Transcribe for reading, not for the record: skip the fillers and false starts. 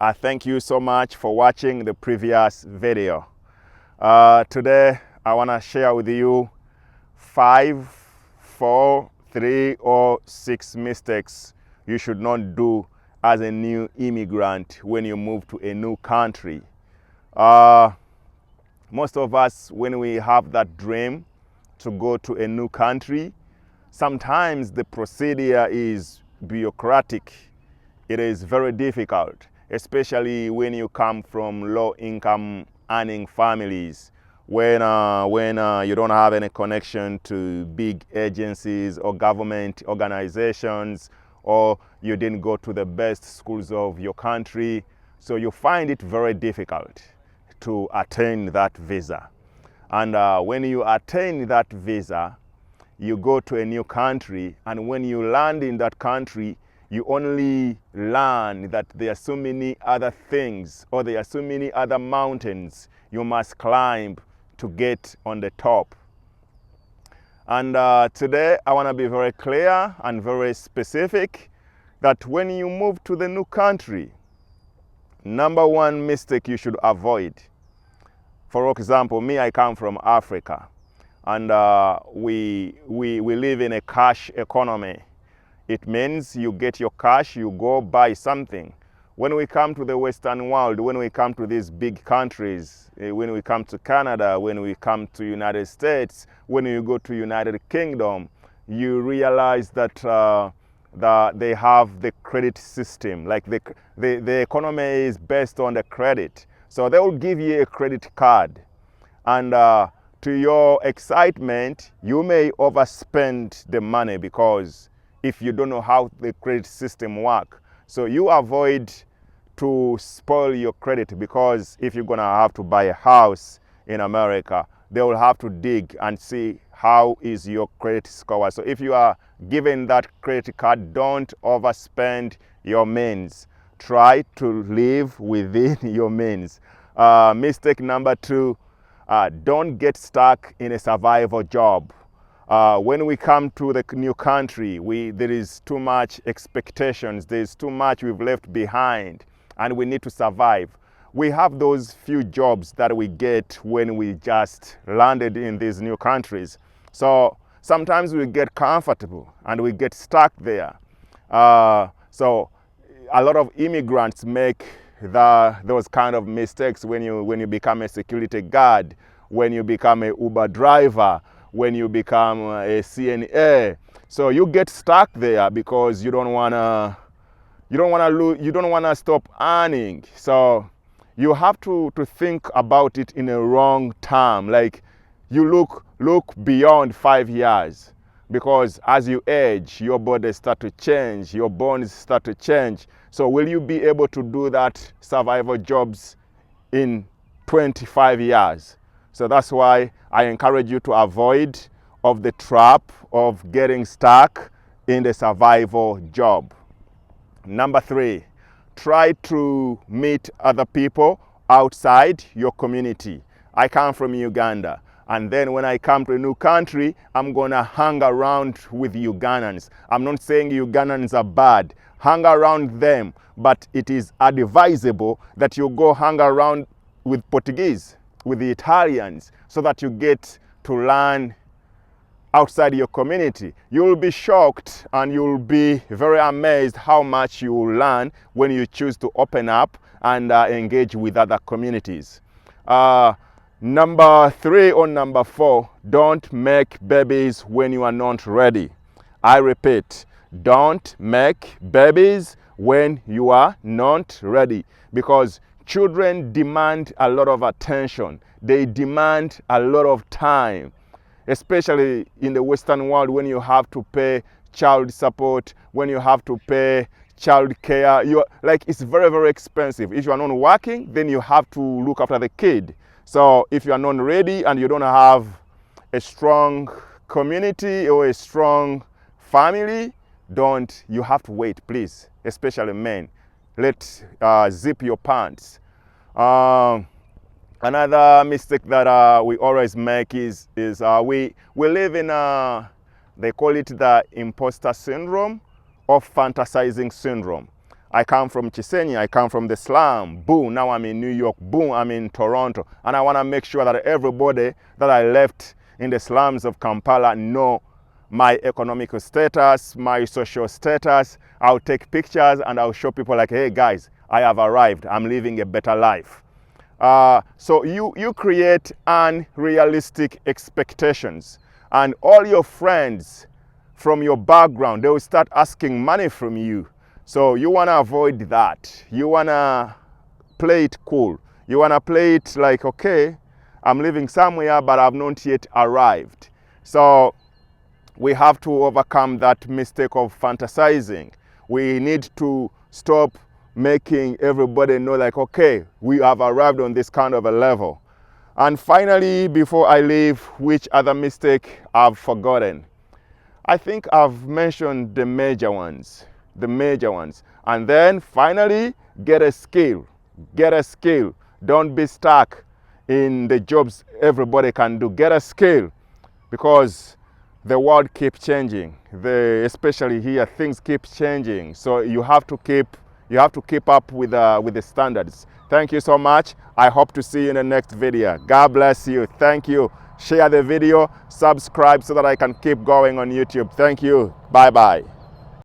Thank you so much for watching the previous video. Today I want to share with you 5, 4, 3 or 6 mistakes you should not do as a new immigrant when you move to a new country. Most of us, when we have that dream to go to a new country, sometimes the procedure is bureaucratic. It is very difficult, especially when you come from low-income earning families, when you don't have any connection to big agencies or government organizations, or you didn't go to the best schools of your country. So you find it very difficult to attain that visa. And when you attain that visa, you go to a new country, and when you land in that country, you only learn that there are so many other things, or there are so many other mountains you must climb to get on the top. And today I want to be very clear and very specific that when you move to the new country, number one mistake you should avoid. For example, me, I come from Africa, and we live in a cash economy. It means you get your cash, you go buy something. When we come to the Western world, when we come to these big countries, when we come to Canada, when we come to United States, when you go to United Kingdom, you realize that they have the credit system. Like the economy is based on the credit. So they will give you a credit card. And to your excitement, you may overspend the money because if you don't know how the credit system works. So you avoid to spoil your credit, because if you're gonna have to buy a house in America, they will have to dig and see how is your credit score. So if you are given that credit card, don't overspend your means. Try to live within your means. Mistake number 2, don't get stuck in a survival job. When we come to the new country, there is too much expectations, there's too much we've left behind, and we need to survive. We have those few jobs that we get when we just landed in these new countries. So sometimes we get comfortable and we get stuck there. So a lot of immigrants make those kind of mistakes when you become a security guard, when you become a Uber driver, when you become a CNA. So you get stuck there because you don't wanna stop earning. So you have to think about it in a wrong term. Like you look beyond 5 years, because as you age, your body start to change, your bones start to change. So will you be able to do that survival jobs in 25 years? So that's why I encourage you to avoid of the trap of getting stuck in the survival job. Number 3, try to meet other people outside your community. I come from Uganda, and then when I come to a new country, I'm gonna hang around with Ugandans. I'm not saying Ugandans are bad. Hang around them, but it is advisable that you go hang around with Portuguese, with the Italians, so that you get to learn outside your community. You'll be shocked and you'll be very amazed how much you will learn when you choose to open up and engage with other communities. Number 3 or number 4, don't make babies when you are not ready. I repeat, don't make babies when you are not ready, because children demand a lot of attention. They demand a lot of time, especially in the Western world, when you have to pay child support, when you have to pay child care. It's very, very expensive. If you are not working, then you have to look after the kid. So if you are not ready and you don't have a strong community or a strong family, you have to wait, please, especially men. Let's zip your pants. Another mistake that we always make is we live in they call it the imposter syndrome or fantasizing syndrome. I come from Chisenyi, I come from the slum, boom, now I'm in New York, boom, I'm in Toronto. And I want to make sure that everybody that I left in the slums of Kampala know my economic status, my social status. I'll take pictures and I'll show people like, hey guys, I have arrived, I'm living a better life. So you create unrealistic expectations, and all your friends from your background, they will start asking money from you. So you want to avoid that. You want to play it cool. You want to play it like, okay, I'm living somewhere, but I've not yet arrived. So we have to overcome that mistake of fantasizing. We need to stop making everybody know like, okay, we have arrived on this kind of a level. And finally, before I leave, which other mistake I've forgotten? I think I've mentioned the major ones. And then finally, get a skill. Get a skill. Don't be stuck in the jobs everybody can do. Get a skill, because the world keeps changing. Especially here, things keep changing. So you have to keep up with the standards. Thank you so much. I hope to see you in the next video. God bless you. Thank you. Share the video, subscribe so that I can keep going on YouTube. Thank you. Bye-bye.